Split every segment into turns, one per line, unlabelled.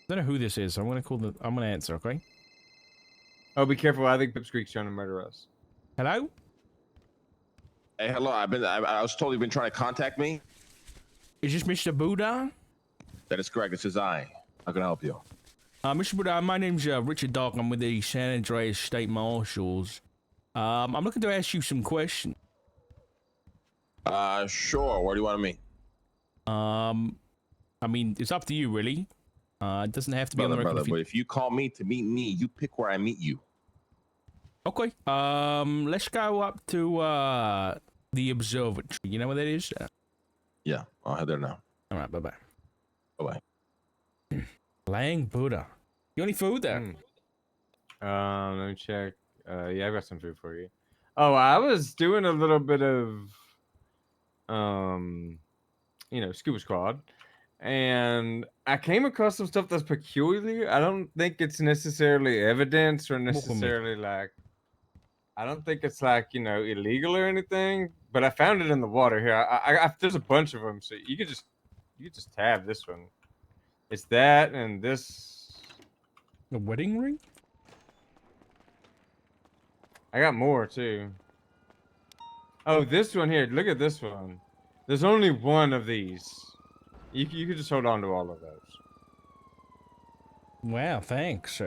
don't know who this is, so I'm gonna answer, okay?
Oh, be careful. I think Pipsqueak's trying to murder us.
Hello?
Hey, hello. I was told you've been trying to contact me.
Is this Mr. Buddha?
That is correct. This is I. How can I help you?
Mr. Buddha, my name's Richard Dawk. I'm with the San Andreas State Marshals. I'm looking to ask you some questions.
Sure. Where do you want to meet?
I mean, it's up to you, really. It doesn't have to be on the record.
Brother, but if you call me to meet me, you pick where I meet you.
Okay. Let's go up to the observatory. You know where that is?
Yeah, I'll head there now.
All right. Bye-bye.
Bye-bye.
Lang Buddha. You got any food there?
Let me check. Yeah, I've got some food for you. Oh, I was doing a little bit of, scuba squad, and I came across some stuff that's peculiar. I don't think it's necessarily evidence or necessarily like, I don't think it's like, illegal or anything, but I found it in the water here. I there's a bunch of them, so you could just tab this one. It's that and this.
A wedding ring?
I got more too. Oh, this one here. Look at this one. There's only one of these. You could just hold on to all of those.
Wow, thanks.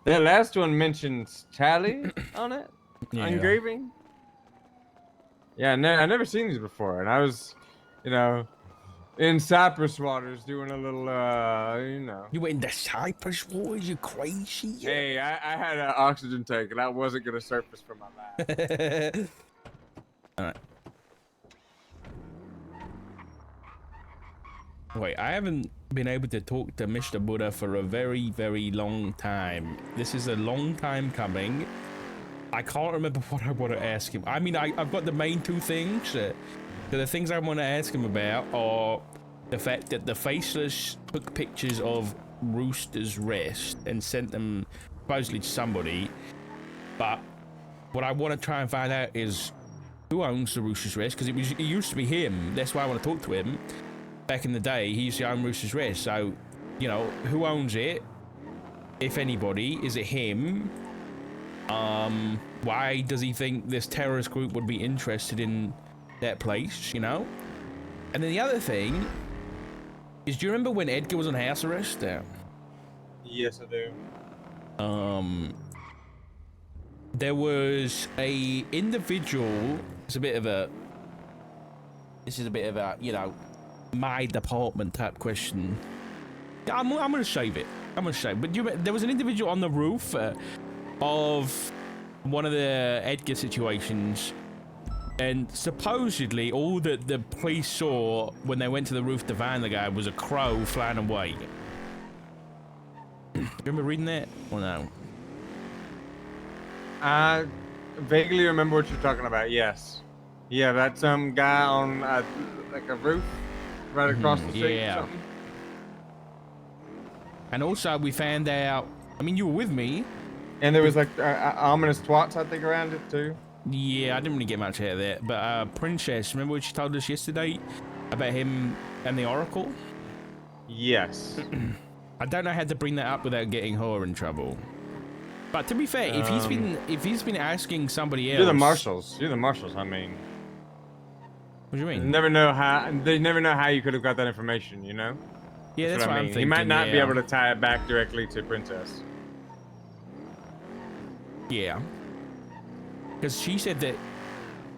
That last one mentions Tally on it.
Yeah.
Engraving. Yeah, I never seen these before, and I was, in Cypress waters doing a little,
You went into Cypress waters? You crazy?
Hey, I had an oxygen tank, and I wasn't gonna surface for my life.
All right. Wait, I haven't been able to talk to Mr. Buddha for a very, very long time. This is a long time coming. I can't remember what I want to ask him. I mean, I've got the main two things. The things I want to ask him about are the fact that the Faceless took pictures of Rooster's rest and sent them supposedly to somebody. But what I want to try and find out is who owns the Rooster's rest, because it used to be him. That's why I want to talk to him. Back in the day, he used to own Rooster's rest. So, who owns it? If anybody, is it him? Why does he think this terrorist group would be interested in that place, And then the other thing is, do you remember when Edgar was on house arrest?
Yes, I do.
There was a individual. This is a bit of a, my department type question. I'm gonna save it. But there was an individual on the roof of one of the Edgar situations, and supposedly all that the police saw when they went to the roof to find the guy was a crow flying away. You remember reading that or no?
I vaguely remember what you're talking about. Yes. Yeah, that's some guy on like a roof right across the street or something.
And also we found out, I mean, you were with me.
And there was like ominous twats, I think, around it too.
Yeah, I didn't really get much out of that. But Princess, remember what she told us yesterday about him and the Oracle?
Yes.
I don't know how to bring that up without getting her in trouble. But to be fair, if he's been asking somebody else,
You're the marshals. I mean,
what do you mean?
They never know how you could have got that information.
Yeah, that's what I mean. I'm thinking.
He might not be able to tie it back directly to Princess.
Yeah. Because she said that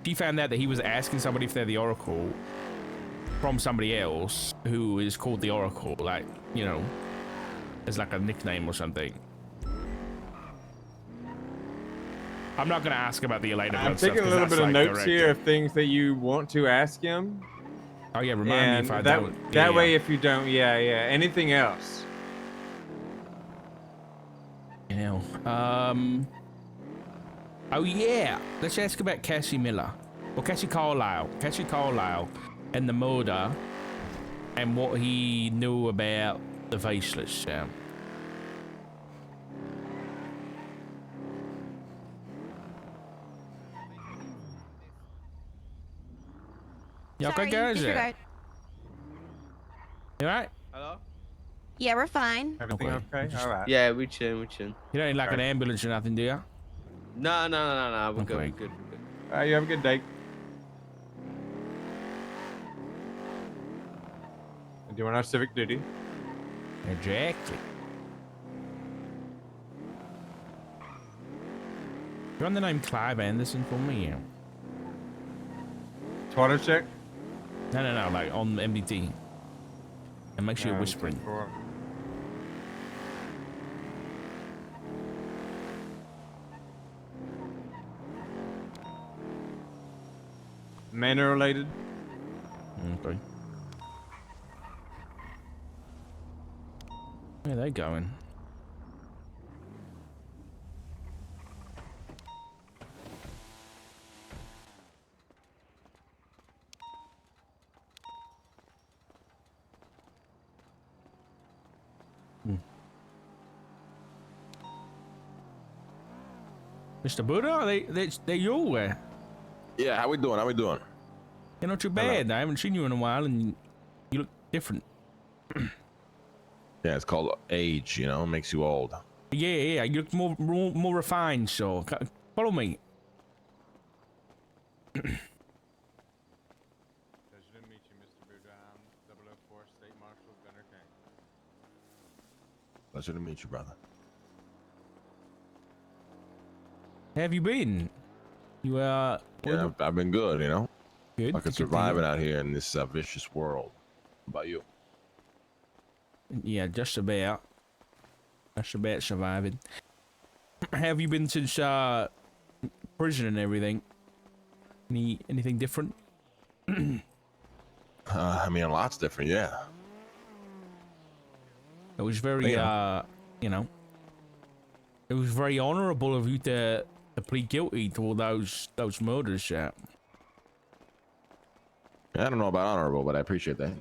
she found out that he was asking somebody if they're the Oracle from somebody else who is called the Oracle, like, as like a nickname or something. I'm not gonna ask about the Elena.
I'm taking a little bit of notes here of things that you want to ask him.
Oh yeah, remind me if I don't.
That way, if you don't, anything else?
Oh yeah, let's ask about Cassie Miller, or Cassie Carlisle, and the murder, and what he knew about the Faceless. You okay, guys? You alright?
Hello? Yeah, we're fine.
Everything okay?
Just-
All right.
Yeah, we chilling, we chilling.
You don't need like an
Okay.
ambulance or nothing, do you?
No. We're good,
Okay.
we're good, we're good.
All right, you have a good day. And doing our civic duty.
Exactly. You're on the name Clive Anderson for me.
Twitter check.
No, like on MBT. And make sure you're whispering.
Manor related.
Okay. Where are they going? Mr. Buddha, they're your way.
Yeah, how we doing? How we doing?
You're not too bad. I haven't seen you in a while, and you look different.
Yeah, it's called age. You know, it makes you old.
Yeah, you look more refined. So follow me.
Pleasure to meet you, Mr. Buddha. I'm 004 State Marshal Gunner King.
Pleasure to meet you, brother.
How have you been? You
Yeah, I've been good. You know,
good.
fucking surviving out here in this vicious world. How about you?
Yeah, just about. Just about surviving. How have you been since prison and everything? Anything different?
I mean, a lot's different. Yeah.
It was very you know, it was very honorable of you to plead guilty to all those murders.
I don't know about honorable, but I appreciate that.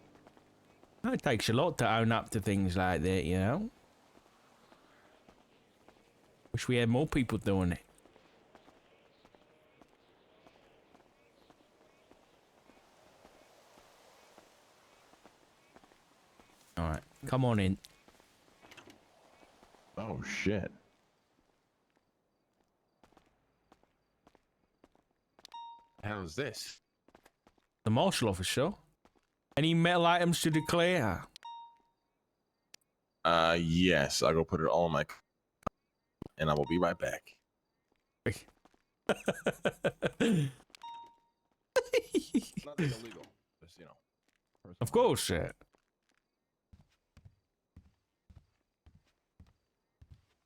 It takes a lot to own up to things like that, you know. Wish we had more people doing it. All right, come on in.
Oh shit. The hell is this?
The marshal officer. Any metal items to declare?
Yes. I'll go put it all in my, and I will be right back. Nothing illegal. Just, you know.
Of course, we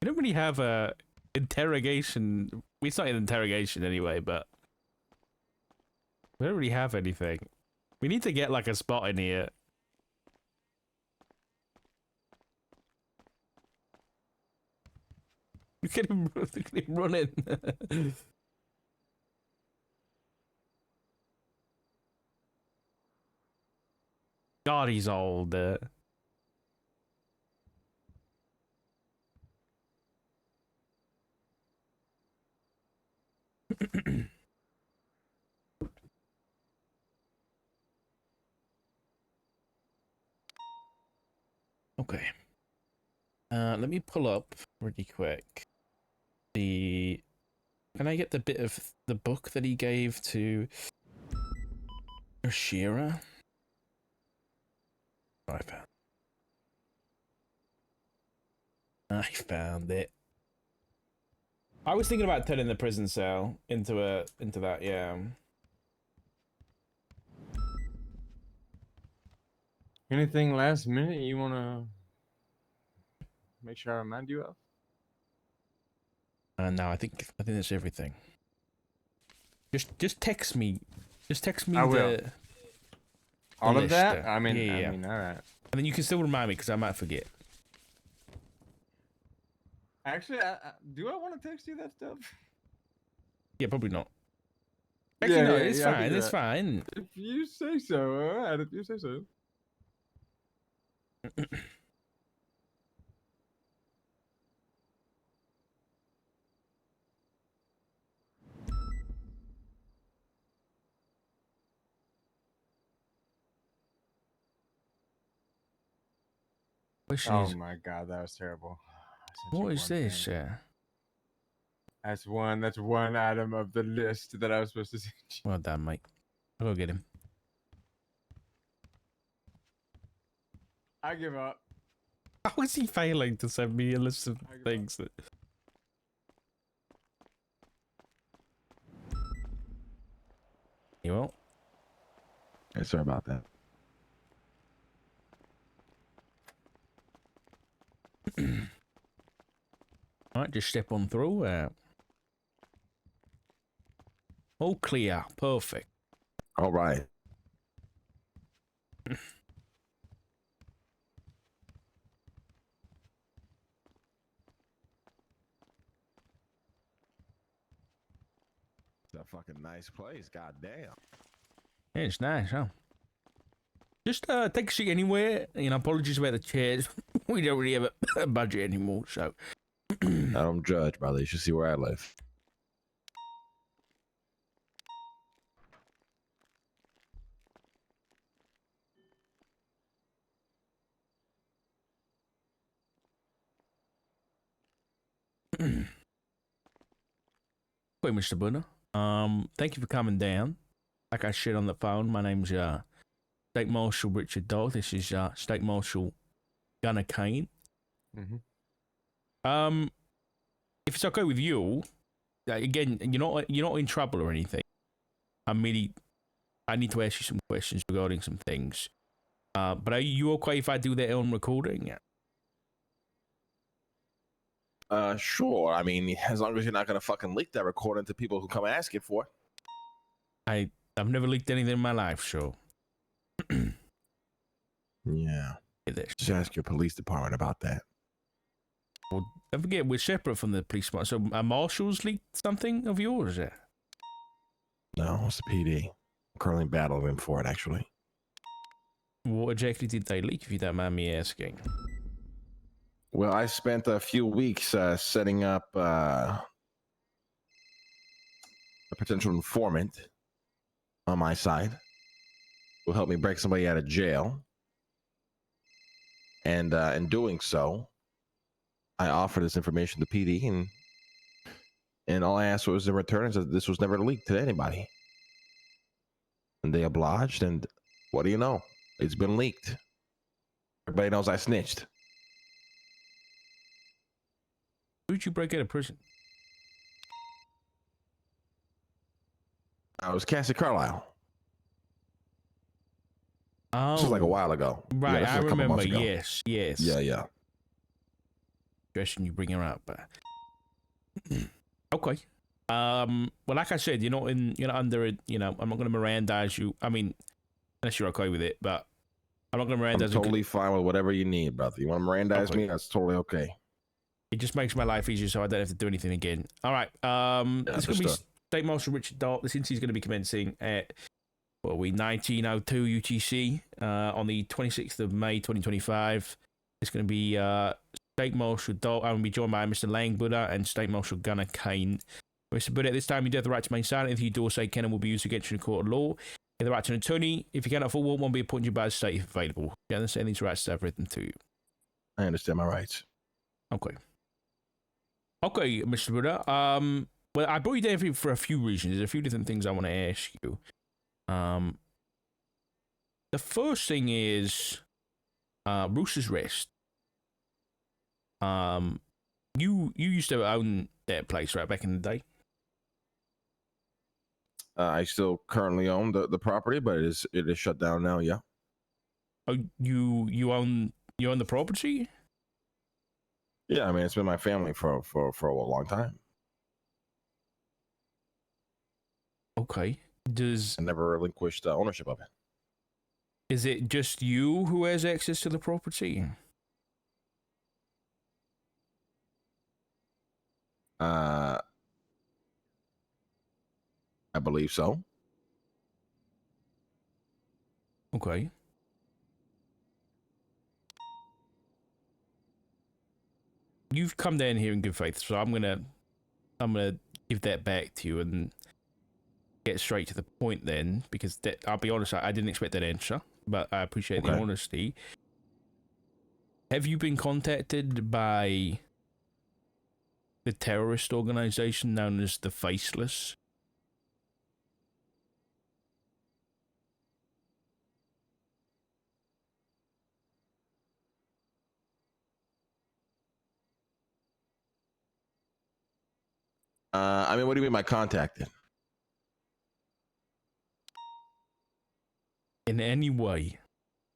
don't really have a interrogation. Well, it's not an interrogation anyway, but we don't really have anything. We need to get like a spot in here. Look at him running. God, he's old. Okay. Let me pull up really quick. Can I get the bit of the book that he gave to Shira? Oh, I found it. I was thinking about turning the prison cell into that, yeah.
Anything last minute you want to make sure I remind you of?
No, I think that's everything. Just text me. Just text me
I will. All of
list,
that? I mean,
yeah.
I mean, all right.
And then you can still remind me because I might forget.
Actually, do I want to text you that stuff?
Yeah, probably not. Actually, no, it's
I can
fine.
do
It's
that.
fine.
If you say so, all right. If you say so.
Question
Oh
is,
my god, that was terrible. I sent you
what is
one
this?
thing. That's one item of the list that I was supposed to send you.
Well done, mate. I'll go get him.
I give up.
How is he failing to send me a list of things that... You will?
Hey, sorry about that.
Alright, just step on through. All clear. Perfect.
All right. It's a fucking nice place. God damn.
Yeah, it's nice, huh? Just take a seat anywhere. You know, apologies about the chairs. We don't really have a budget anymore, so...
I don't judge, brother. You should see where I live.
Wait, Mr. Bunner. Thank you for coming down. Like I said on the phone, my name's State Marshal Richard Dog. This is State Marshal Gunner Kane. If it's okay with you, again, you're not in trouble or anything. I need to ask you some questions regarding some things. But are you okay if I do that on recording?
Sure. I mean, as long as you're not gonna fucking leak that recording to people who come asking for it.
I've never leaked anything in my life, so.
Yeah. Just ask your police department about that.
Well, don't forget, we're separate from the police department. So, marshals leaked something of yours?
No, it's the PD. I'm currently battling for it, actually.
What exactly did they leak, if you don't mind me asking?
Well, I spent a few weeks setting up a potential informant on my side who helped me break somebody out of jail. And in doing so, I offered this information to PD, and all I asked was in return is that this was never leaked to anybody. And they obliged, and what do you know? It's been leaked. Everybody knows I snitched.
Who did you break out of prison?
I was Cassie Carlisle.
Oh.
This was like a while ago.
Right,
Yeah,
I remember. Yes.
Yeah.
Question you bring her up. Okay. Well, like I said, you're not under it. You know, I'm not going to Mirandize you. I mean, unless you're okay with it, but I'm not going to Mirandize
I'm totally fine with whatever you need, brother. You want to Mirandize me? That's totally okay.
It just makes my life easier, so I don't have to do anything again. All right. This is going to be State Marshal Richard Dart. The sentence is going to be commencing at 1902 UTC on the 26th of May 2025. It's going to be State Marshal Dart. I'm going to be joined by Mr. Lang Buddha and State Marshal Gunner Kane. Mr. Buddha, at this time, you do have the right to remain silent. If you do or say can and will be used against you in a court of law. You have the right to an attorney. If you cannot afford one, will be appointed by the state if available. You understand these rights that I've written to you?
I understand my rights.
Okay. Okay, Mr. Buddha. Well, I brought you down for a few reasons. There's a few different things I want to ask you. The first thing is Rooster's Rest. You used to own that place, right, back in the day?
I still currently own the property, but it is shut down now. Yeah.
Oh, you own the property?
Yeah, I mean it's been my family for a long time.
Okay.
I never relinquished ownership of it.
Is it just you who has access to the property?
I believe so.
Okay. You've come down here in good faith, so I'm gonna give that back to you and get straight to the point then, because I'll be honest, I didn't expect that answer, but I appreciate the honesty. Have you been contacted by the terrorist organization known as the Faceless?
I mean, what do you mean by contacted?
In any way,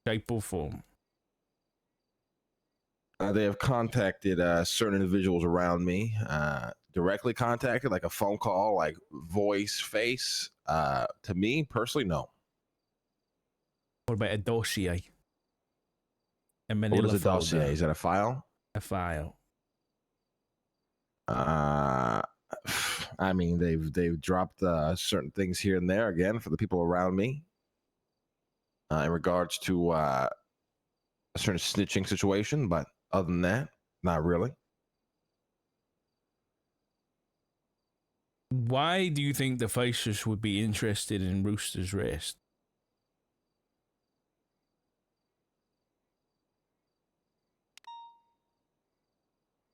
shape, or form?
They have contacted certain individuals around me, directly contacted, like a phone call, like voice, face. To me personally, no.
What about a dossier? A
What
manila
is a
folder?
dossier? Is that a file?
A file.
I mean, they've dropped certain things here and there again for the people around me in regards to a certain snitching situation, but other than that, not really.
Why do you think the Faceless would be interested in Rooster's arrest?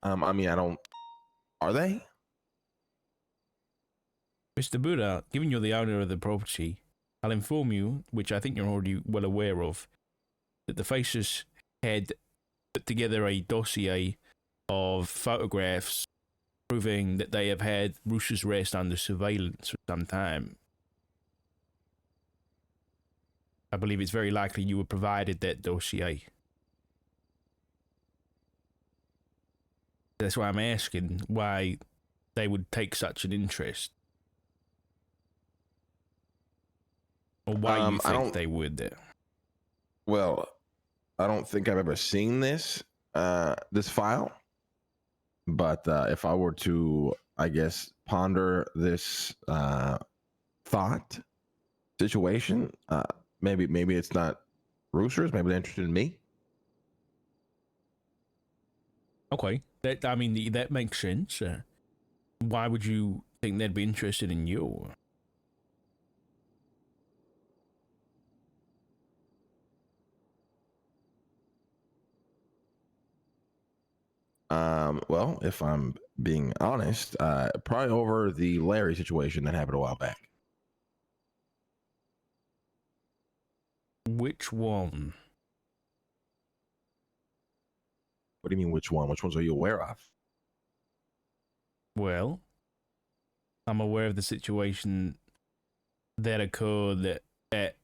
I mean, I don't. Are they?
Mr. Buddha, given you're the owner of the property, I'll inform you, which I think you're already well aware of, that the Faceless had put together a dossier of photographs proving that they have had Rooster's arrest under surveillance for some time. I believe it's very likely you were provided that dossier. That's why I'm asking why they would take such an interest. Or why you think they would.
Well, I don't think I've ever seen this this file, but if I were to, I guess, ponder this thought situation, maybe it's not Roosters. Maybe they're interested in me.
Okay, I mean that makes sense. Why would you think they'd be interested in you?
Well, if I'm being honest, probably over the Larry situation that happened a while back.
Which one?
What do you mean, which one? Which ones are you aware of?
Well, I'm aware of the situation that occurred at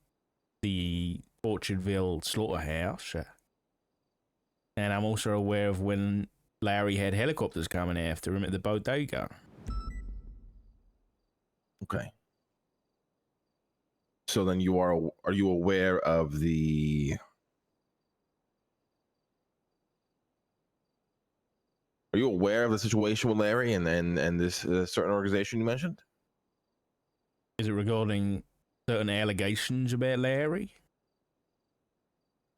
the Orchardville slaughterhouse. And I'm also aware of when Larry had helicopters coming after him at the bodega.
Okay. So then are you aware of the Are you aware of the situation with Larry and this certain organization you mentioned?
Is it regarding certain allegations about Larry?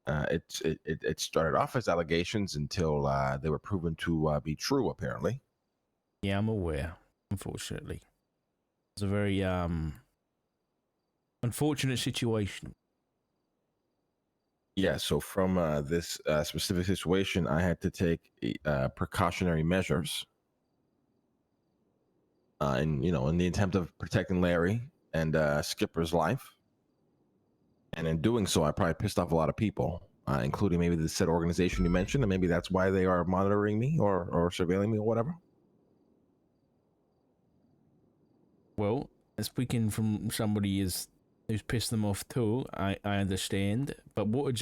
It started off as allegations until they were proven to be true, apparently.
Yeah, I'm aware, unfortunately. It's a very unfortunate situation.
Yeah, so from this specific situation, I had to take precautionary measures, in the attempt of protecting Larry and Skipper's life. And in doing so, I probably pissed off a lot of people, including maybe the said organization you mentioned, and maybe that's why they are monitoring me or surveilling me or whatever.
Well, speaking from somebody who's pissed them off too, I understand. But what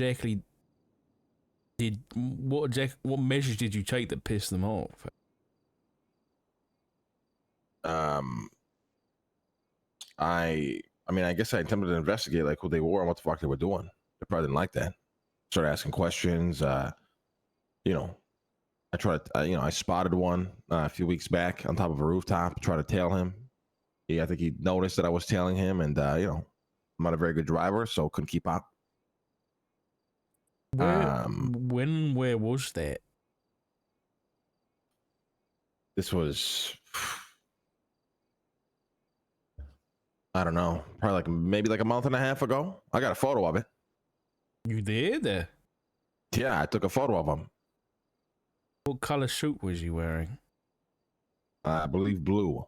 measures did you take that pissed them off?
I mean, I guess I attempted to investigate like who they were and what the fuck they were doing. They probably didn't like that. Started asking questions. I tried. I spotted one a few weeks back on top of a rooftop. Tried to tail him. I think he noticed that I was tailing him, and I'm not a very good driver, so couldn't keep up.
Where was that?
This was, I don't know, probably maybe a month and a half ago. I got a photo of it.
You did?
Yeah, I took a photo of him.
What color suit was he wearing?
I believe blue.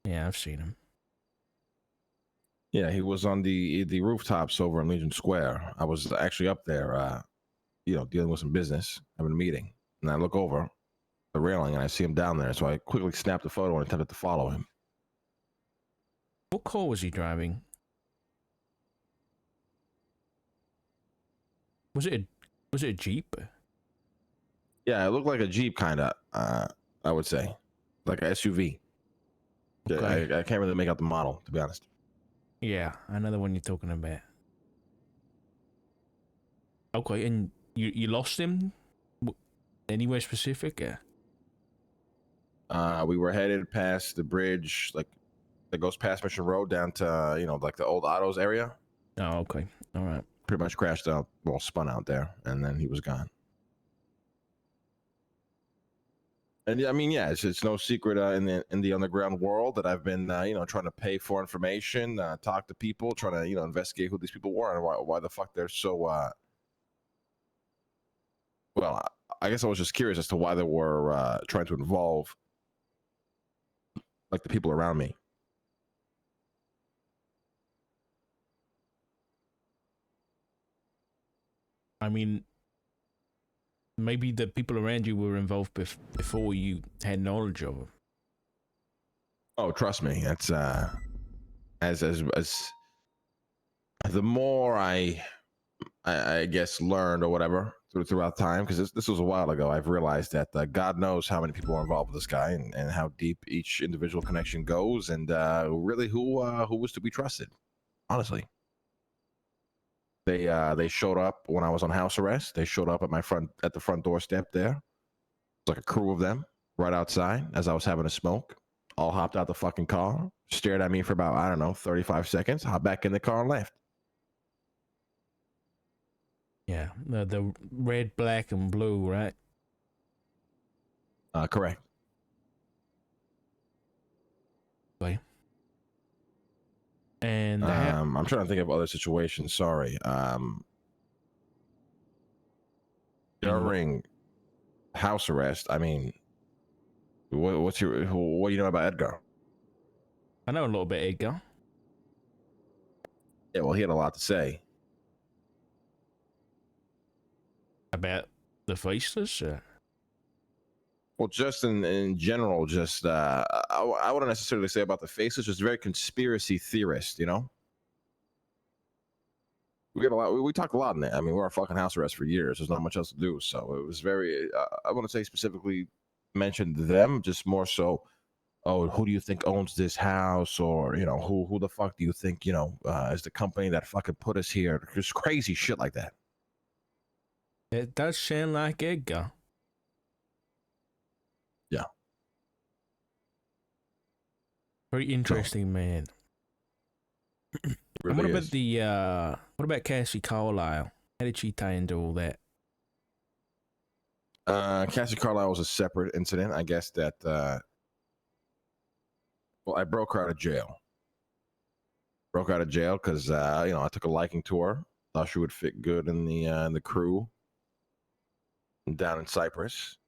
Yeah, I've seen him.
Yeah, he was on the rooftops over in Legion Square. I was actually up there, dealing with some business, having a meeting, and I look over the railing and I see him down there. So I quickly snapped a photo and attempted to follow him.
What car was he driving? Was it a Jeep?
Yeah, it looked like a Jeep, kind of. I would say, like a SUV. Yeah,
Okay.
I can't really make out the model, to be honest.
Yeah, I know the one you're talking about. Okay, and you lost him? Anywhere specific?
We were headed past the bridge, like that goes past Mission Road down to like the old autos area.
Oh, okay. All right.
Pretty much crashed out, well, spun out there, and then he was gone. And I mean, yeah, it's no secret in the underground world that I've been, trying to pay for information, talk to people, trying to, investigate who these people were and why the fuck they're so. Well, I guess I was just curious as to why they were trying to involve like the people around me.
I mean, maybe the people around you were involved before you had knowledge of them.
Oh, trust me, that's as the more I guess learned or whatever throughout time, because this was a while ago. I've realized that God knows how many people are involved with this guy and how deep each individual connection goes, and really who was to be trusted. Honestly, they showed up when I was on house arrest. They showed up at the front doorstep there. It was like a crew of them right outside as I was having a smoke. All hopped out the fucking car, stared at me for about, I don't know, 35 seconds, hopped back in the car and left.
Yeah, the red, black, and blue, right?
Correct.
Okay. And
I'm trying to think of other situations. Sorry. During house arrest, I mean, what do you know about Edgar?
I know a little bit, Edgar.
Yeah, well, he had a lot to say.
About the Faceless?
Well, just in general, just I wouldn't necessarily say about the faces, just very conspiracy theorist, We get a lot. We talk a lot in there. I mean, we're on fucking house arrest for years. There's not much else to do, so it was very. I want to say specifically mentioned them, just more so. Oh, who do you think owns this house, or who the fuck do you think is the company that fucking put us here? Just crazy shit like that.
It does sound like Edgar.
Yeah.
Very interesting, man.
Really
and what
is.
about what about Cassie Carlisle? How did she tie into all that?
Cassie Carlisle was a separate incident. I guess that I broke her out of jail. Broke out of jail because I took a liking to her. Thought she would fit good in the crew down in Cyprus.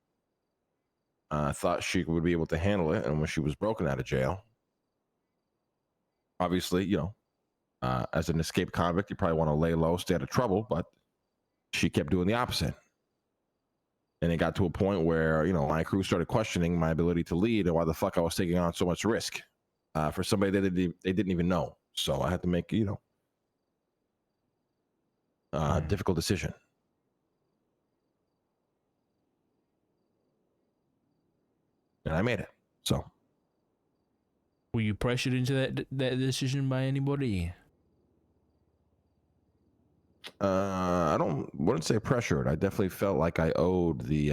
I thought she would be able to handle it, and when she was broken out of jail, obviously, as an escaped convict, you probably want to lay low, stay out of trouble, but she kept doing the opposite. And it got to a point where, my crew started questioning my ability to lead and why the fuck I was taking on so much risk for somebody that they didn't even know. So I had to make, a difficult decision. And I made it. So.
Were you pressured into that decision by anybody?
I wouldn't say pressured. I definitely felt like I owed it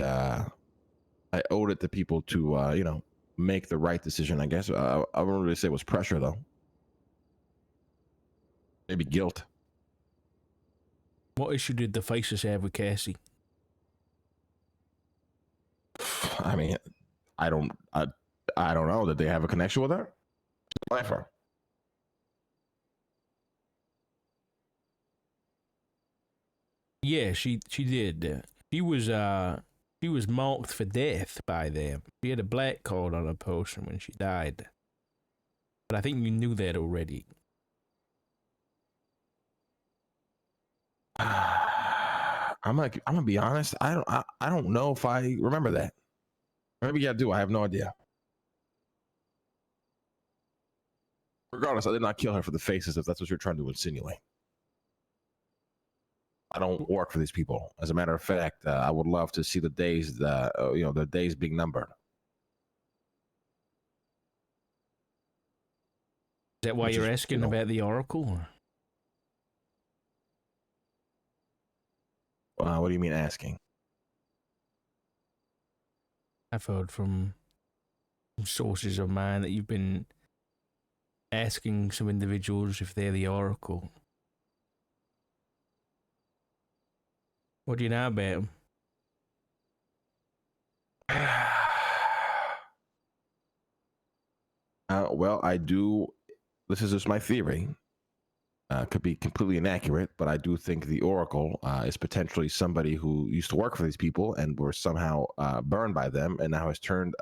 to people to make the right decision. I guess I wouldn't really say it was pressure though. Maybe guilt.
What issue did the Faceless have with Cassie?
I mean, I don't know. Did they have a connection with her? Lifer.
Yeah, she did. She She was marked for death by them. She had a black card on her potion when she died. But I think you knew that already.
I'm gonna be honest. I don't know if I remember that. Maybe I do. I have no idea. Regardless, I did not kill her for the faces. If that's what you're trying to insinuate, I don't work for these people. As a matter of fact, I would love to see the days, the days being numbered.
Is that why
Which
you're
is,
asking about the Oracle?
What do you mean asking?
I've heard from sources of mine that you've been asking some individuals if they're the Oracle. What do you know about them?
Well, I do. This is just my theory. Could be completely inaccurate, but I do think the Oracle is potentially somebody who used to work for these people and were somehow burned by them, and now has turned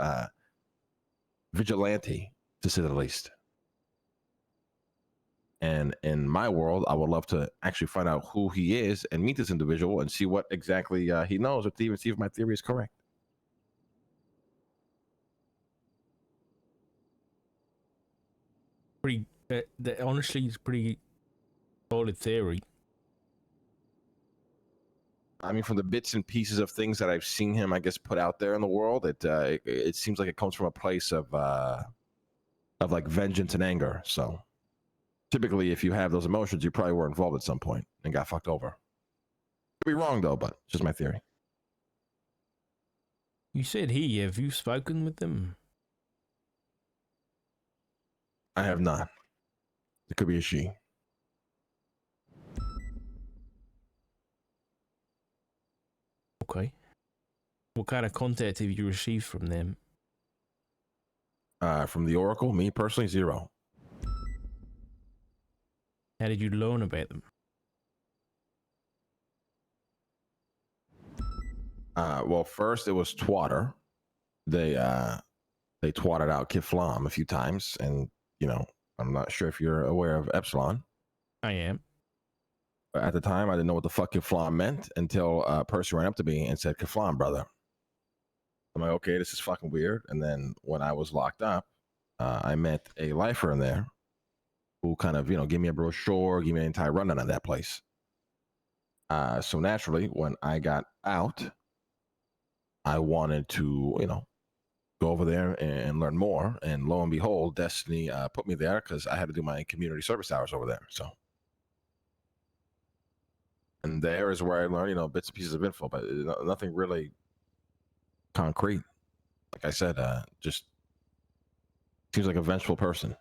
vigilante, to say the least. And in my world, I would love to actually find out who he is and meet this individual and see what exactly he knows, or to even see if my theory is correct.
Pretty, honestly, it's pretty solid theory.
I mean, from the bits and pieces of things that I've seen him, I guess, put out there in the world, it seems like it comes from a place of like vengeance and anger. So typically, if you have those emotions, you probably were involved at some point and got fucked over. Could be wrong though, but it's just my theory.
You said he. Have you spoken with them?
I have not. It could be a she.
Okay. What kind of contact have you received from them?
From the Oracle, me personally, 0.
How did you learn about them?
Well, first it was Twatter. They twatted out Kiflam a few times, and I'm not sure if you're aware of Epsilon.
I am.
But at the time, I didn't know what the fuck Kiflam meant until a person ran up to me and said, "Kiflam, brother." I'm like, okay, this is fucking weird. And then when I was locked up, I met a lifer in there who kind of, gave me a brochure, gave me an entire rundown of that place. So naturally, when I got out, I wanted to, go over there and learn more. And lo and behold, Destiny put me there because I had to do my community service hours over there. So, and there is where I learned, bits and pieces of info, but nothing really concrete. Like I said, just seems like a vengeful person.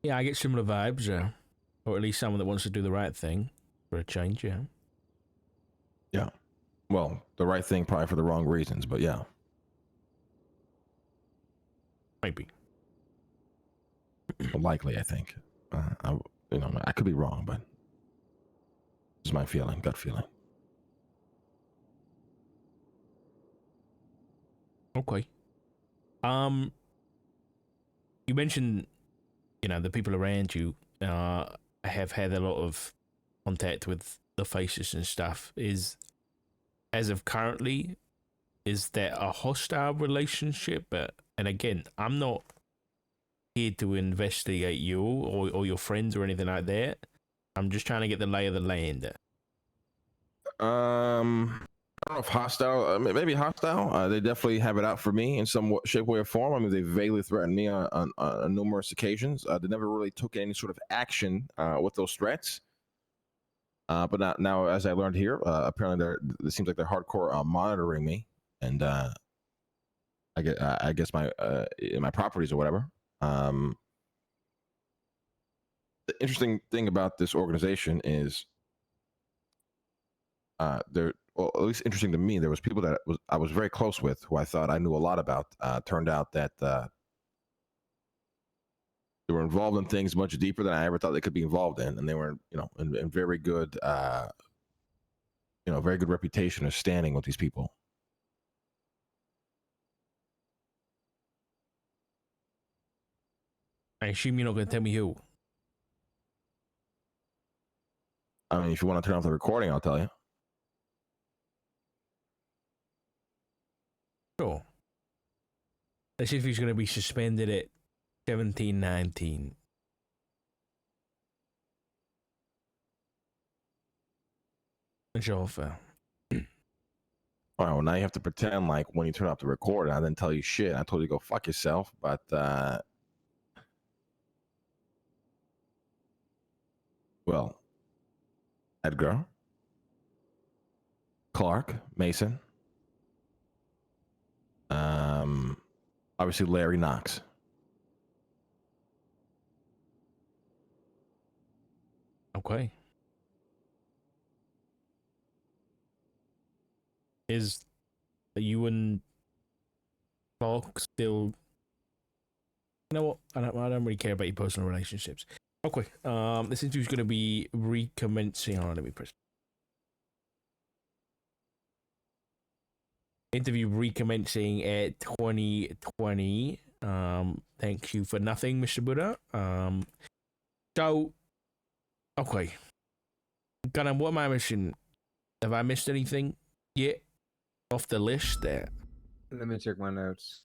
Yeah, I get similar vibes, or at least someone that wants to do the right thing for a change. Yeah.
Yeah. Well, the right thing probably for the wrong reasons, but yeah.
Maybe.
Likely, I think. I could be wrong, but it's my feeling, gut feeling.
Okay. You mentioned, the people around you have had a lot of contact with the faces and stuff. As of currently, is that a hostile relationship? And again, I'm not here to investigate you or your friends or anything like that. I'm just trying to get the lay of the land.
I don't know if hostile, maybe hostile. They definitely have it out for me in some shape, way, or form. I mean, they vaguely threatened me on numerous occasions. They never really took any sort of action with those threats. But now, as I learned here, apparently it seems like they're hardcore monitoring me, and I guess my properties or whatever. The interesting thing about this organization is, well, at least interesting to me, there was people that I was very close with, who I thought I knew a lot about. Turned out that they were involved in things much deeper than I ever thought they could be involved in, and they were, in very good very good reputation or standing with these people.
I assume you're not going to tell me who.
I mean, if you want to turn off the recording, I'll tell you.
Sure. Let's see if he's going to be suspended at 1719. It's all fair.
All right, well, now you have to pretend like when you turn off the recording, I didn't tell you shit. I told you to go fuck yourself, but well, Edgar, Clark, Mason, obviously Larry Knox.
Okay. Is you and Clark still? You know what? I don't really care about your personal relationships. Okay. This interview's going to be recommencing. Hold on, let me press. Interview recommencing at 2020. Thank you for nothing, Mr. Buddha. So, okay. Gunner, what am I missing? Have I missed anything yet off the list there?
Let me check my notes.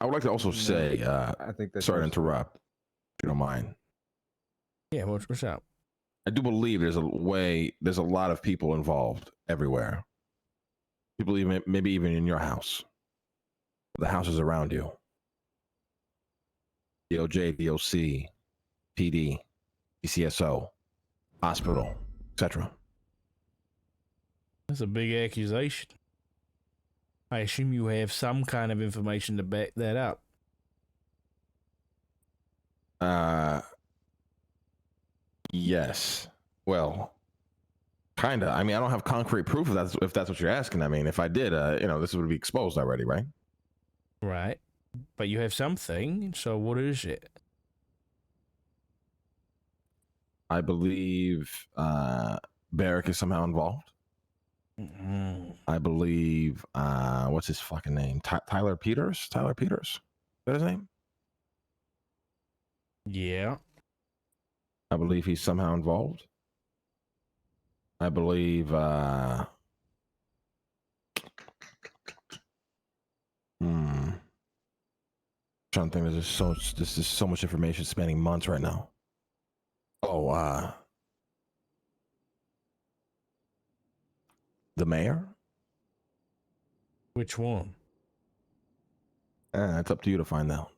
I would like to also say,
I think that's
sorry to interrupt, if you don't mind.
Yeah, what's up?
I do believe there's a lot of people involved everywhere. People even, maybe even in your house, the houses around you. DOJ, DOC, PD, PCSO, hospital, etc.
That's a big accusation. I assume you have some kind of information to back that up.
Yes. Well, kinda. I mean, I don't have concrete proof if that's what you're asking. I mean, if I did, this would be exposed already, right?
Right. But you have something, so what is it?
I believe Barrick is somehow involved.
Mm-hmm.
I believe what's his fucking name? Tyler Peters? Tyler Peters? Is that his name?
Yeah.
I believe he's somehow involved. I believe trying to think, this is so much information spanning months right now. Oh, the mayor?
Which one?
It's up to you to find out.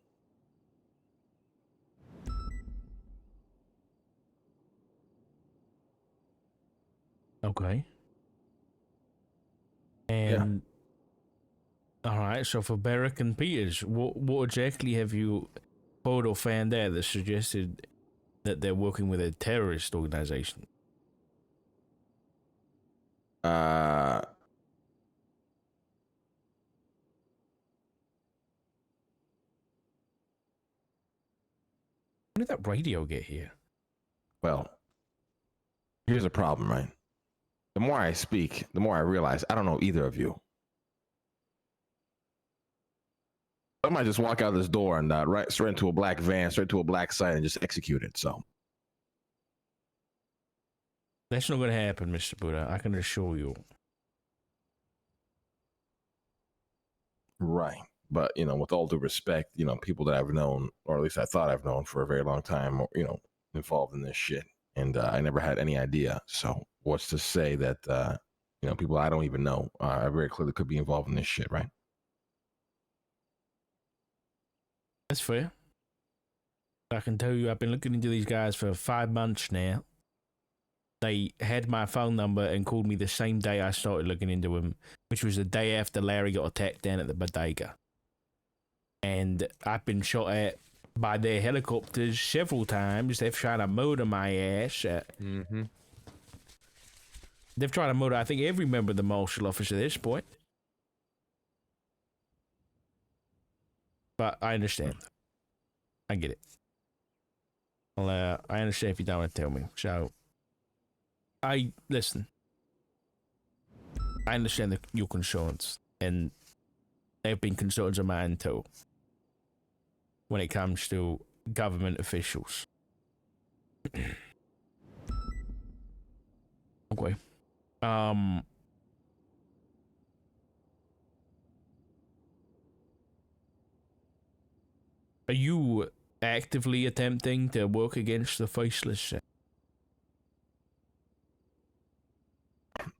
Okay. And all right, so for Barrick and Peters, what exactly have you heard or found out that suggested that they're working with a terrorist organization?
When
did that radio get here?
Well, here's a problem, right? The more I speak, the more I realize I don't know either of you. I might just walk out this door and right straight into a black van, straight to a black site, and just execute it. So
That's not going to happen, Mr. Buddha. I can assure you.
right, but with all due respect, people that I've known, or at least I thought I've known for a very long time, involved in this shit, and I never had any idea. So what's to say that people I don't even know very clearly could be involved in this shit, right?
That's fair. I can tell you I've been looking into these guys for 5 months now. They had my phone number and called me the same day I started looking into them, which was the day after Larry got attacked down at the bodega. And I've been shot at by their helicopters several times. They've tried to murder my ass. They've tried to murder, I think, every member of the marshal office at this point. But I understand. I get it. Well, I understand if you don't want to tell me. So, I listen. I understand your concerns, and they've been concerns of mine too. When it comes to government officials. Okay. Are you actively attempting to work against the Faceless?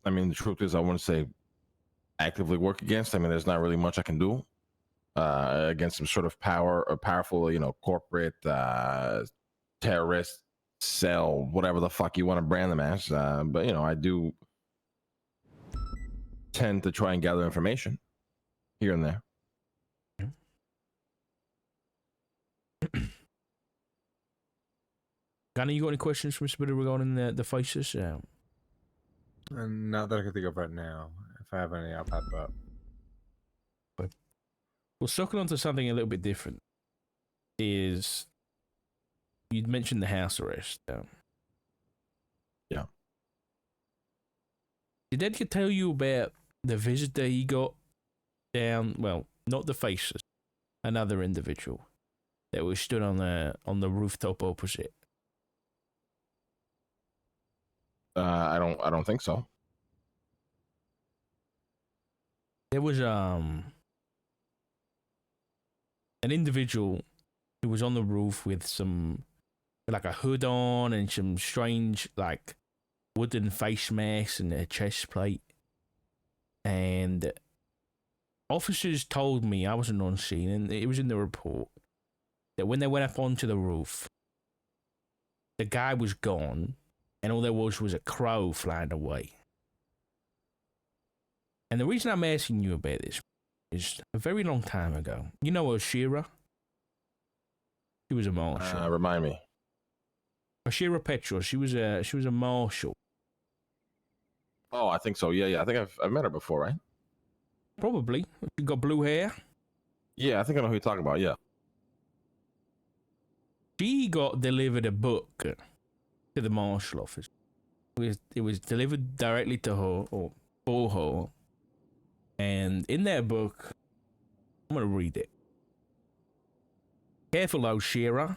I mean, the truth is, I wouldn't say actively work against. I mean, there's not really much I can do against some sort of powerful, corporate terrorist cell, whatever the fuck you want to brand them as. But I do tend to try and gather information here and there.
Gunner, you got any questions from Spitter regarding the Faceless?
And not that I can think of right now. If I have any, I'll pop up.
Well, circling onto something a little bit different is you'd mentioned the house arrest.
Yeah.
Did Edgar tell you about the visitor he got down? Well, not the Faceless, another individual that was stood on the rooftop opposite.
I don't think so.
There was an individual who was on the roof with like a hood on and some strange like wooden face mask and a chest plate. And officers told me, I wasn't on scene, and it was in the report, that when they went up onto the roof, the guy was gone, and all there was a crow flying away. And the reason I'm asking you about this is a very long time ago. You know Oshira? She was a marshal.
Remind me.
Oshira Petrol. She was a marshal.
Oh, I think so. Yeah. I think I've met her before, right?
Probably. She got blue hair.
Yeah, I think I know who you're talking about. Yeah.
She got delivered a book to the marshal office. It was delivered directly to her or for her. And in that book, I'm going to read it. Careful, Oshira.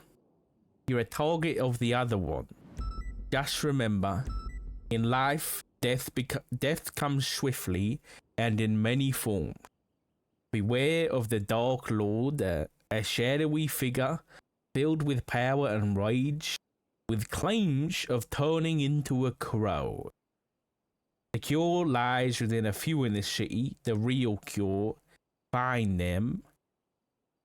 You're a target of the other one. Just remember, in life, death comes swiftly and in many forms. Beware of the Dark Lord, a shadowy figure filled with power and rage, with claims of turning into a crow. The cure lies within a few in this city, the real cure. Find them.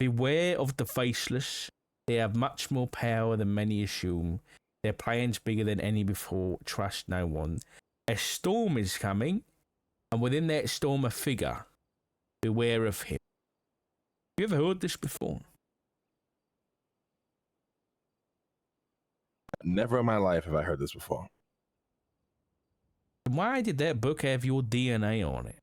Beware of the Faceless. They have much more power than many assume. Their plans bigger than any before. Trust no one. A storm is coming, and within that storm a figure. Beware of him. You ever heard this before?
Never in my life have I heard this before.
Why did that book have your DNA on it?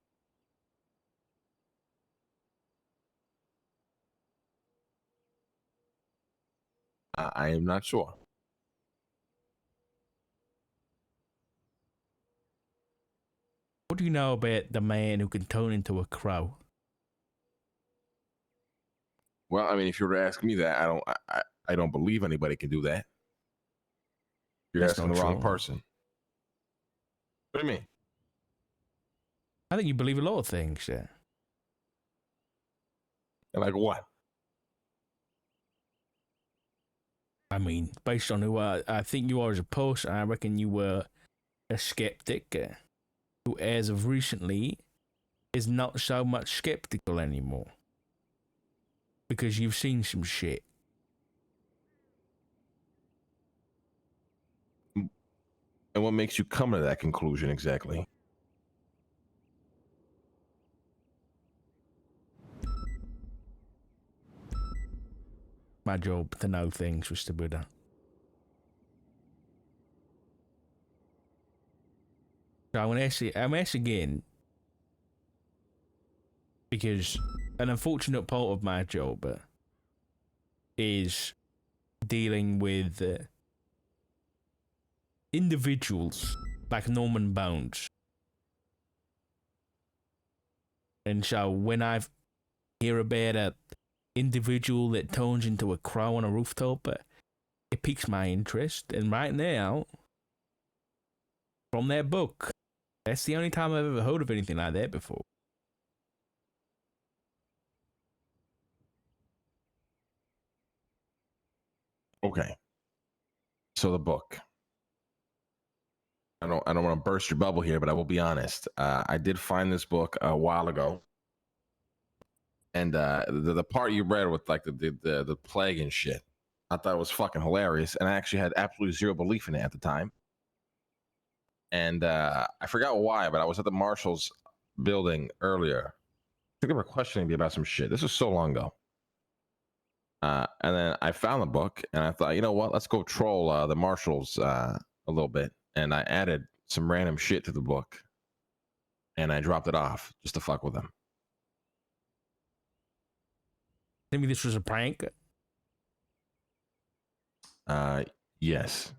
I am not sure.
What do you know about the man who can turn into a crow?
Well, I mean, if you were to ask me that, I don't believe anybody can do that. You're
That's
asking
not
the wrong
true.
person. What do you mean?
I think you believe a lot of things, yeah.
Like what?
I mean, based on who I think you are as a person, I reckon you were a skeptic who, as of recently, is not so much skeptical anymore. Because you've seen some shit.
And what makes you come to that conclusion exactly?
My job to know things, Mr. Buddha. So I'm gonna ask again, because an unfortunate part of my job is dealing with individuals like Norman bones. And so when I hear about a individual that turns into a crow on a rooftop, it piques my interest. And right now, from that book, that's the only time I've ever heard of anything like that before.
Okay. So the book. I don't want to burst your bubble here, but I will be honest. I did find this book a while ago, and the part you read with like the plague and shit, I thought it was fucking hilarious, and I actually had absolutely zero belief in it at the time. And I forgot why, but I was at the Marshal's building earlier. I think they were questioning me about some shit. This was so long ago. And then I found the book, and I thought, you know what? Let's go troll the Marshalls a little bit. And I added some random shit to the book, and I dropped it off just to fuck with them.
Maybe this was a prank.
Yes.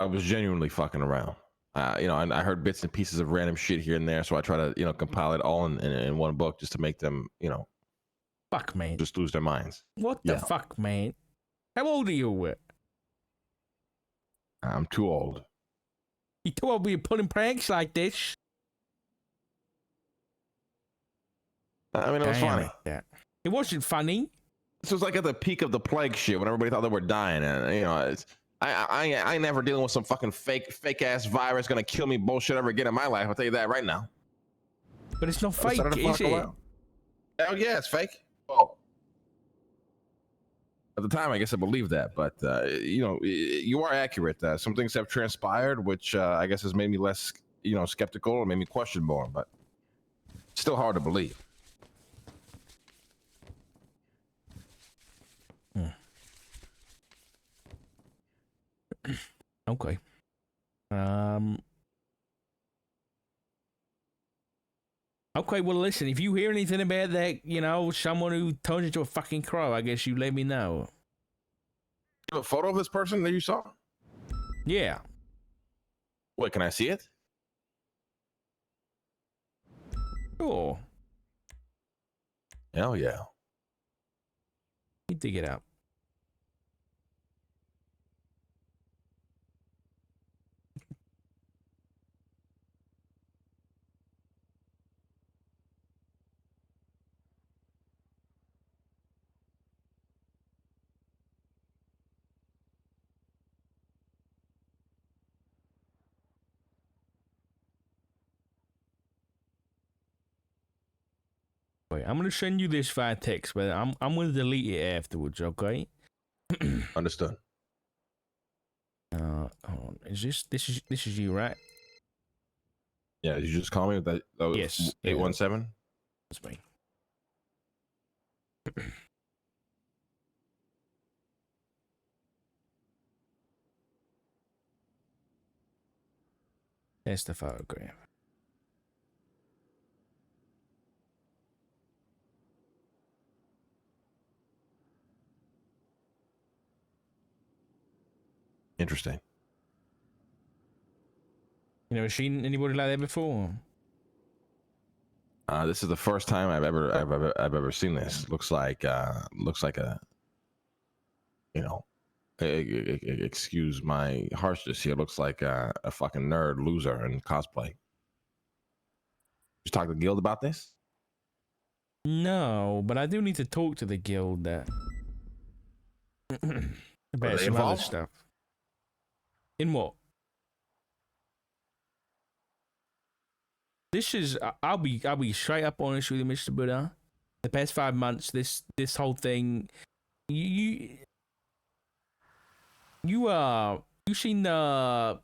I was genuinely fucking around. You know, and I heard bits and pieces of random shit here and there, so I try to, you know, compile it all in one book just to make them, you know,
Fuck, man.
just lose their minds.
What the fuck, man? How old are you?
I'm too old.
You too old to be pulling pranks like this?
I mean, it was funny.
It wasn't funny.
This was like at the peak of the plague shit when everybody thought they were dying, and you know, it's, I ain't never dealing with some fucking fake ass virus gonna kill me bullshit ever again in my life. I'll tell you that right now.
But it's not fake, is it?
Oh yeah, it's fake. Oh. At the time, I guess I believed that, but you know, you are accurate. Some things have transpired, which I guess has made me less, you know, skeptical or made me question more. But still hard to believe.
Okay. Okay, well, listen, if you hear anything about that, you know, someone who turns into a fucking crow, I guess you let me know.
You have a photo of this person that you saw?
Yeah.
Wait, can I see it?
Sure.
Hell yeah.
You dig it out. Wait, I'm gonna send you this via text, but I'm gonna delete it afterwards, okay?
Understood.
Hold on. This is you, right?
Yeah, did you just call me with that?
Yes.
817?
That's me. That's the photograph.
Interesting.
You never seen anybody like that before?
This is the first time I've ever seen this. Looks like a, you know, excuse my harshness here. Looks like a fucking nerd loser in cosplay. Just talk to the guild about this?
No, but I do need to talk to the guild about some other stuff. In what? This is I'll be straight up honest with you, Mr. Buddha. The past 5 months, this whole thing, you seen the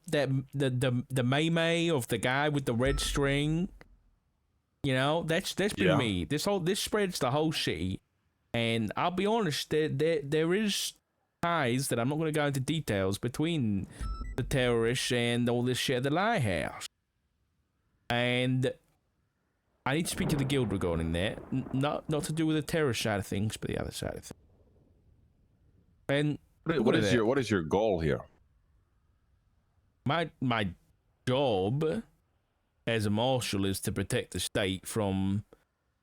May of the guy with the red string? You know, that's been me. This spreads the whole city, and I'll be honest, there is ties that I'm not going to go into details between the terrorists and all this shit at the lighthouse. And I need to speak to the guild regarding that. Not to do with the terrorist side of things, but the other side of things. And
What is your goal here?
my job as a marshal is to protect the state from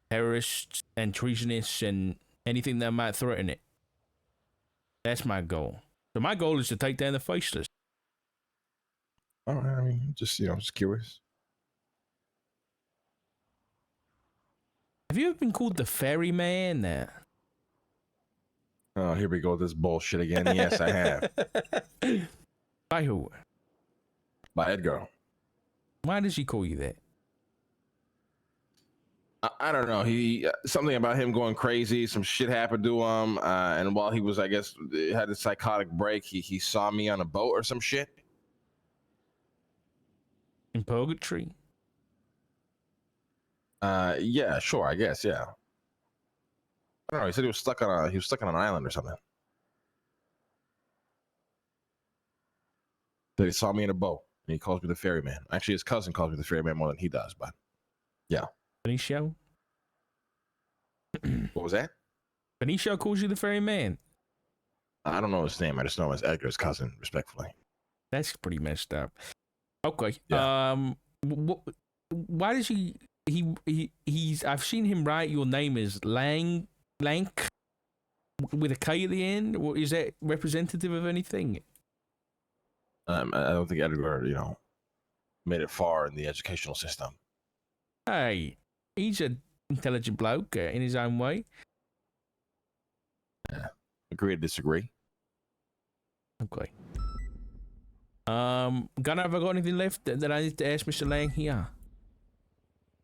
terrorists and treasonists and anything that might threaten it. That's my goal. So my goal is to take down the Faceless.
All right, I mean, just curious.
Have you ever been called the ferryman?
Oh, here we go with this bullshit again. Yes, I have.
By who?
By Edgar.
Why does he call you that?
I don't know. He something about him going crazy. Some shit happened to him, and while he was, I guess, had a psychotic break, he saw me on a boat or some shit.
In purgatory?
Yeah, sure. I guess, yeah. I don't know. He said he was stuck on an island or something. That he saw me in a boat, and he calls me the ferryman. Actually, his cousin calls me the ferryman more than he does, but yeah.
Benicio?
What was that?
Benicio calls you the ferryman?
I don't know his name. I just know him as Edgar's cousin, respectfully.
That's pretty messed up. Okay.
Yeah.
Why does he's I've seen him write your name as Lank with a K at the end. Is that representative of anything?
I don't think Edgar, made it far in the educational system.
Hey, he's an intelligent bloke in his own way.
Yeah. Agree to disagree.
Okay. Gunner, have I got anything left that I need to ask Mr. Lang here?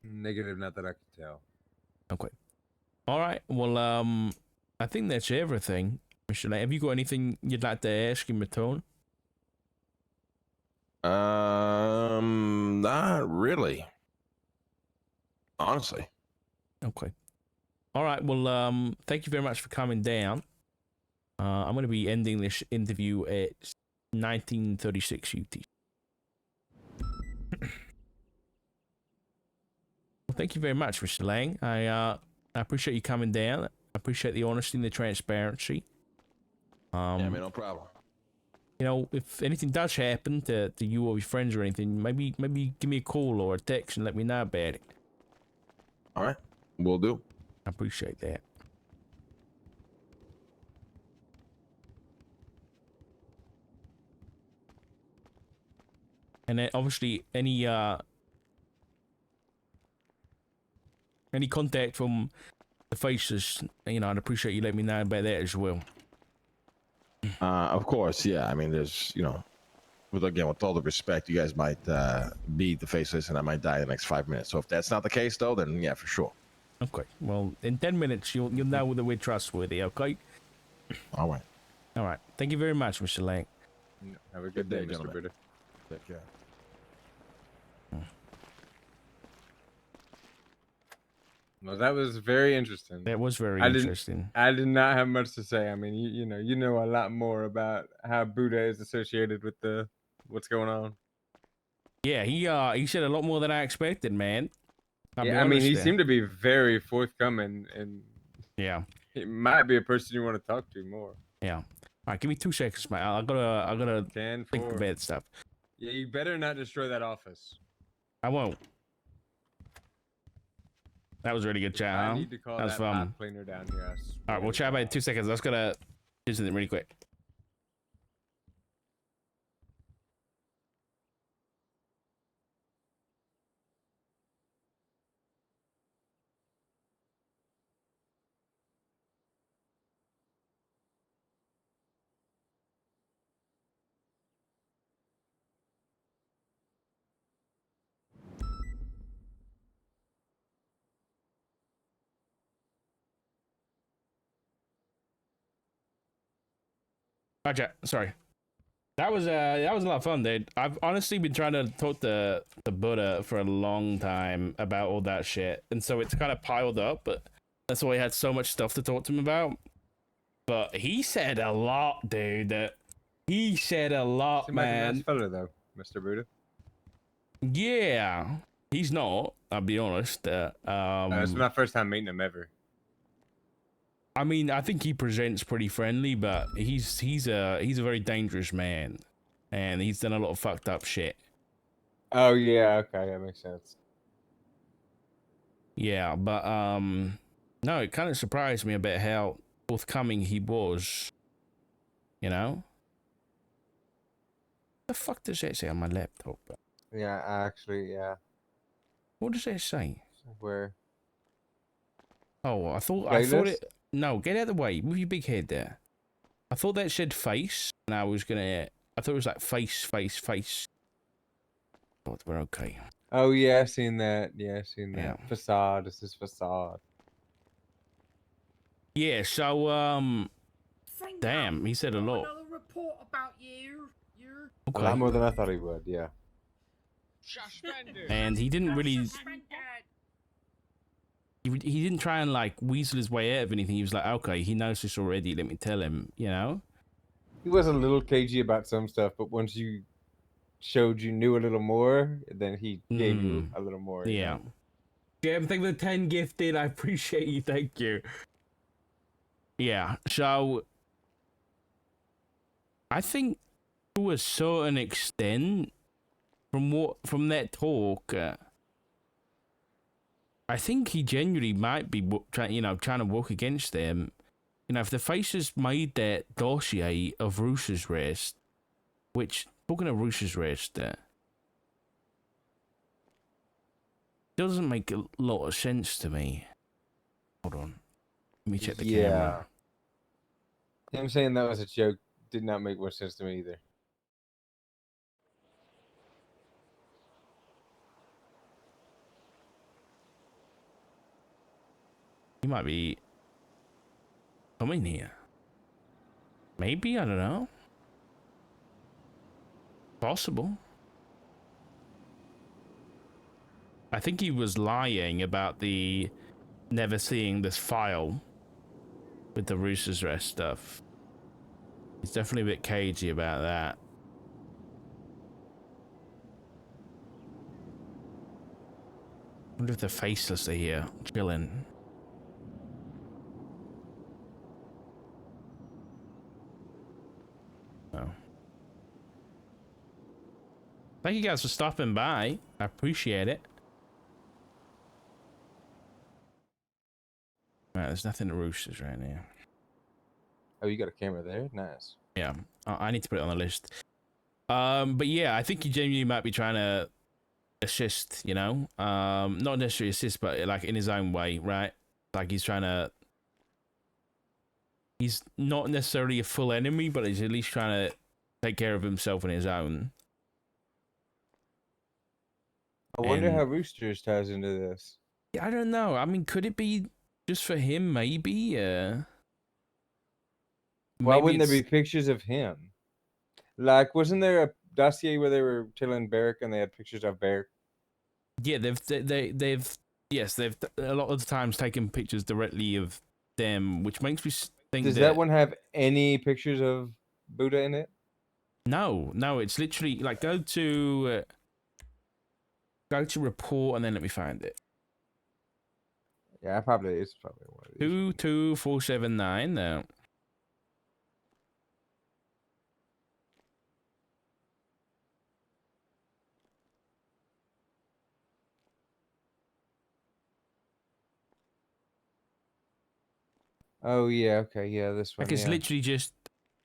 Negative, not that I can tell.
Okay. All right. Well, I think that's everything, Mr. Lang. Have you got anything you'd like to ask in return?
Not really. Honestly.
Okay. All right. Well, thank you very much for coming down. I'm going to be ending this interview at 1936 UT. Well, thank you very much, Mr. Lang. I appreciate you coming down. I appreciate the honesty and the transparency.
Yeah, man, no problem.
If anything does happen to you or your friends or anything, maybe give me a call or a text and let me know about it.
All right, will do.
I appreciate that. And then obviously any contact from the Faceless, I'd appreciate you letting me know about that as well.
Of course, yeah. I mean, there's, with all the respect, you guys might be the Faceless, and I might die in the next 5 minutes. So if that's not the case, though, then yeah, for sure.
Okay. Well, in 10 minutes, you'll know whether we're trustworthy. Okay.
All right.
All right. Thank you very much, Mr. Lang.
Have a good day, Mr.
gentlemen.
Buddha.
Take care.
Well, that was very interesting.
That was very
I
interesting.
I did not have much to say. I mean, you know a lot more about how Buddha is associated with what's going on.
Yeah, he said a lot more than I expected, man.
Yeah, I mean, he seemed to be very forthcoming, and
yeah,
he might be a person you want to talk to more.
yeah. All right, give me 2 seconds, man. I gotta
10,
think
4.
about stuff.
Yeah, you better not destroy that office.
I won't. That was a really good chat,
I
huh?
need to call
That was
that
fun.
pipe cleaner down here.
All right, we'll chat about it in 2 seconds. Let's gotta do something really quick. Gotcha. Sorry. That was a lot of fun, dude. I've honestly been trying to talk to Buddha for a long time about all that shit, and so it's kind of piled up. But that's why I had so much stuff to talk to him about. But he said a lot, dude. He said a lot,
Seems like a
man.
nice fella, though, Mr. Buddha.
Yeah, he's not. I'll be honest.
It's my first time meeting him ever.
I mean, I think he presents pretty friendly, but he's a very dangerous man, and he's done a lot of fucked up shit.
Oh yeah, okay, that makes sense.
Yeah, but no, it kind of surprised me a bit how forthcoming he was. You know, the fuck does that say on my laptop?
Yeah, actually, yeah.
What does that say?
Where?
Oh, I thought
Playlist?
it. No, get out of the way. Move your big head there. I thought that said face, and I was gonna. I thought it was like face, face, face. But we're okay.
Oh yeah, I've seen that. Yeah, I've seen that.
Yeah.
Facade. This is facade.
Yeah. So damn, he said a lot.
Another report about you.
A lot
Okay.
more than I thought he would. Yeah.
And he didn't really. He didn't try and like weasel his way out of anything. He was like, okay, he knows this already. Let me tell him. You know.
He was a little cagey about some stuff, but once you showed you knew a little more, then he gave you a little more. you
Yeah.
know?
Jam, thank you for the 10 gifted. I appreciate you. Thank you. Yeah. So I think to a certain extent, from that talk, I think he genuinely might be trying to work against them. You know, if the Faces made that dossier of Rooster's Rest, which, talking of Rooster's Rest, doesn't make a lot of sense to me. Hold on. Let me check the camera.
Him saying that was a joke did not make much sense to me either.
He might be coming here. Maybe, I don't know. Possible. I think he was lying about the never seeing this file with the Rooster's Rest stuff. He's definitely a bit cagey about that. I wonder if the Faceless are here, chilling. Oh. Thank you guys for stopping by. I appreciate it. Right, there's nothing to Roosters right now.
Oh, you got a camera there? Nice.
Yeah, I need to put it on the list. But yeah, I think he genuinely might be trying to assist, you know? Not necessarily assist, but like in his own way, right? Like he's not necessarily a full enemy, but he's at least trying to take care of himself on his own.
I wonder how Roosters ties into this.
I don't know. I mean, could it be just for him, maybe?
Why wouldn't there be pictures of him? Like, wasn't there a dossier where they were telling Barrick and they had pictures of Barrick?
Yeah, they've a lot of the times taken pictures directly of them, which makes me think.
Does that one have any pictures of Buddha in it?
No, it's literally like go to report and then let me find it.
Yeah, it's probably one of these.
22479. No.
Oh yeah, okay, yeah, this one.
Like it's literally just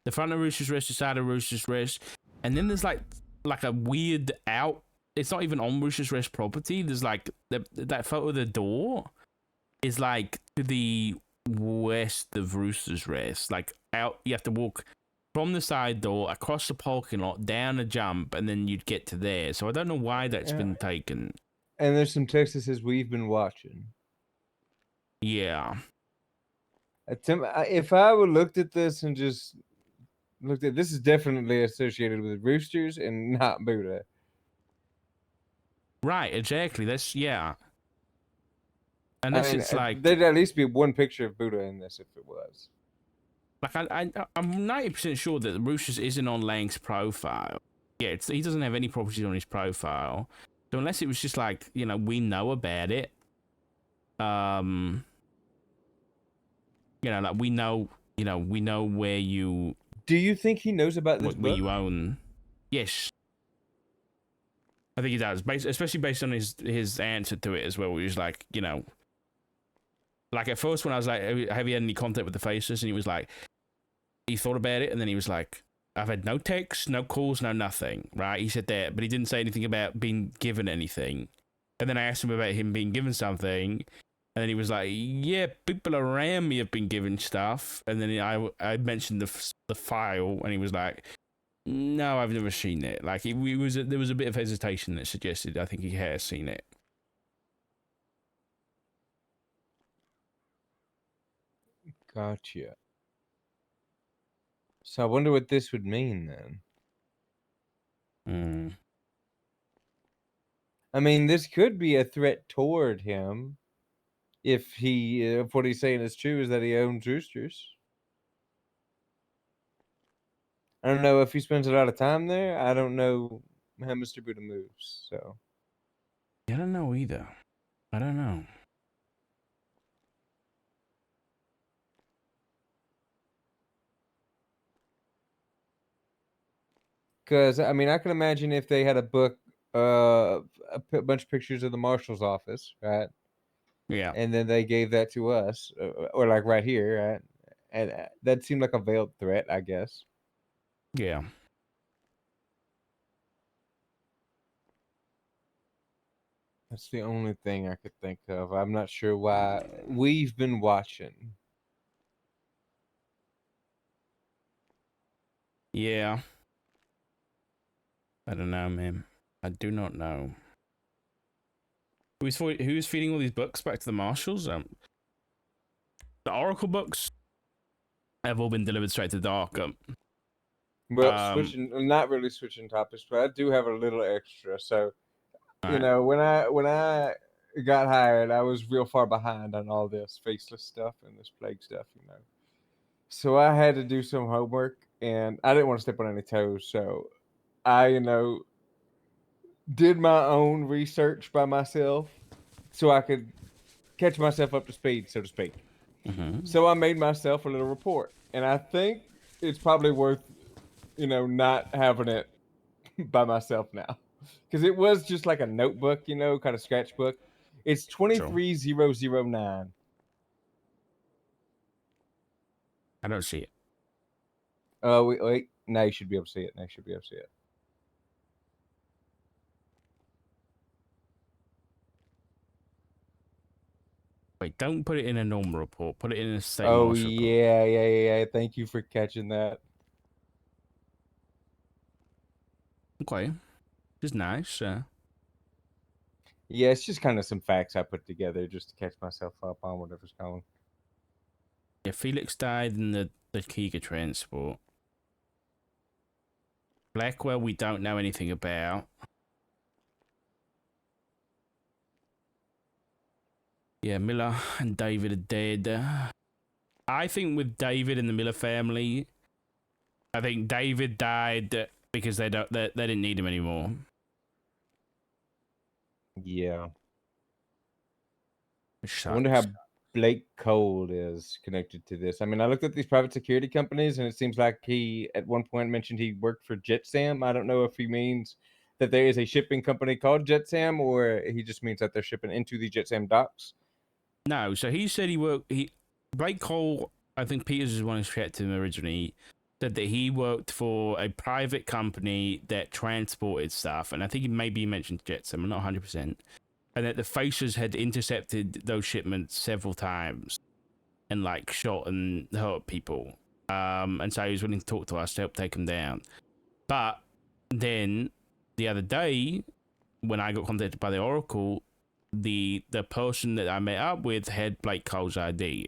the front of Rooster's Rest, the side of Rooster's Rest, and then there's like a weird out. It's not even on Rooster's Rest property. There's like that photo of the door is like to the west of Rooster's Rest. Like out, you have to walk from the side door across the parking lot, down a jump, and then you'd get to there. So I don't know why that's been taken.
And there's some text that says we've been watching.
Yeah.
If I would looked at this and just looked at this, is definitely associated with Roosters and not Buddha.
Right, exactly. That's Unless it's like
there'd at least be one picture of Buddha in this if it was.
Like I'm 90% sure that the Roosters isn't on Lang's profile. Yeah, he doesn't have any properties on his profile. So unless it was just like, you know, we know about it. You know, like we know where you
Do you think he knows about this
where
book?
you own. Yes, I think he does. Especially based on his answer to it as well. He was like, like at first when I was like, have you had any contact with the Faceless? And he was like, he thought about it, and then he was like, I've had no texts, no calls, no nothing. Right? He said that, but he didn't say anything about being given anything. And then I asked him about him being given something. And then he was like, yeah, people around me have been given stuff. And then I mentioned the file, and he was like, no, I've never seen it. Like, there was a bit of hesitation that suggested I think he has seen it.
Gotcha. So I wonder what this would mean then.
Hmm.
I mean, this could be a threat toward him if what he's saying is true, is that he owns roosters. I don't know if he spends a lot of time there. I don't know how Mr. Buddha moves, so.
I don't know either. I don't know.
Because, I mean, I can imagine if they had a book, bunch of pictures of the marshal's office, right?
Yeah.
And then they gave that to us, or like right here, right? And that seemed like a veiled threat, I guess.
Yeah.
That's the only thing I could think of. I'm not sure why. We've been watching.
Yeah. I don't know, man. I do not know. Who's feeding all these books back to the marshals? The Oracle books have all been delivered straight to Dark.
Well, not really switching topics, but I do have a little extra. So, you know, when I got hired, I was real far behind on all this Faceless stuff and this plague stuff, So I had to do some homework, and I didn't want to step on any toes. So I, did my own research by myself so I could catch myself up to speed, so to speak.
Mm-hmm.
So I made myself a little report, and I think it's probably worth, not having it by myself now, because it was just like a notebook, kind of scratchbook. It's 23009.
I don't see it.
Oh, wait. Now you should be able to see it.
Wait, don't put it in a normal report. Put it in a state
Oh,
marshal report.
yeah. Thank you for catching that.
Okay. Just nice.
Yeah, it's just kind of some facts I put together just to catch myself up on whatever's going.
Yeah, Felix died in the Kiga transport. Blackwell, we don't know anything about. Yeah, Miller and David are dead. I think with David and the Miller family, I think David died because they didn't need him anymore.
Yeah.
I
I wonder how Blake Cole is connected to this. I mean, I looked at these private security companies, and it seems like he, at one point, mentioned he worked for JetSam. I don't know if he means that there is a shipping company called JetSam, or he just means that they're shipping into the JetSam docks.
No, so he said Blake Cole, I think Peters is one who checked him originally, said that he worked for a private company that transported stuff, and I think he maybe mentioned Jetsam, I'm not 100%, and that the Facers had intercepted those shipments several times and like shot and hurt people. And so he was willing to talk to us to help take them down. But then the other day, when I got contacted by the Oracle, the person that I met up with had Blake Cole's ID.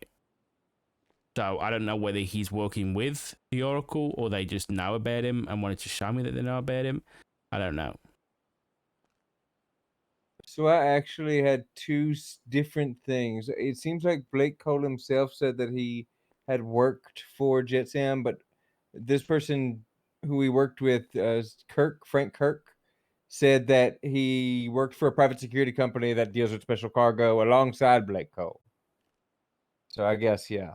So I don't know whether he's working with the Oracle or they just know about him and wanted to show me that they know about him. I don't know.
So I actually had two different things. It seems like Blake Cole himself said that he had worked for JetSam, but this person who he worked with, Frank Kirk, said that he worked for a private security company that deals with special cargo alongside Blake Cole. So I guess, yeah.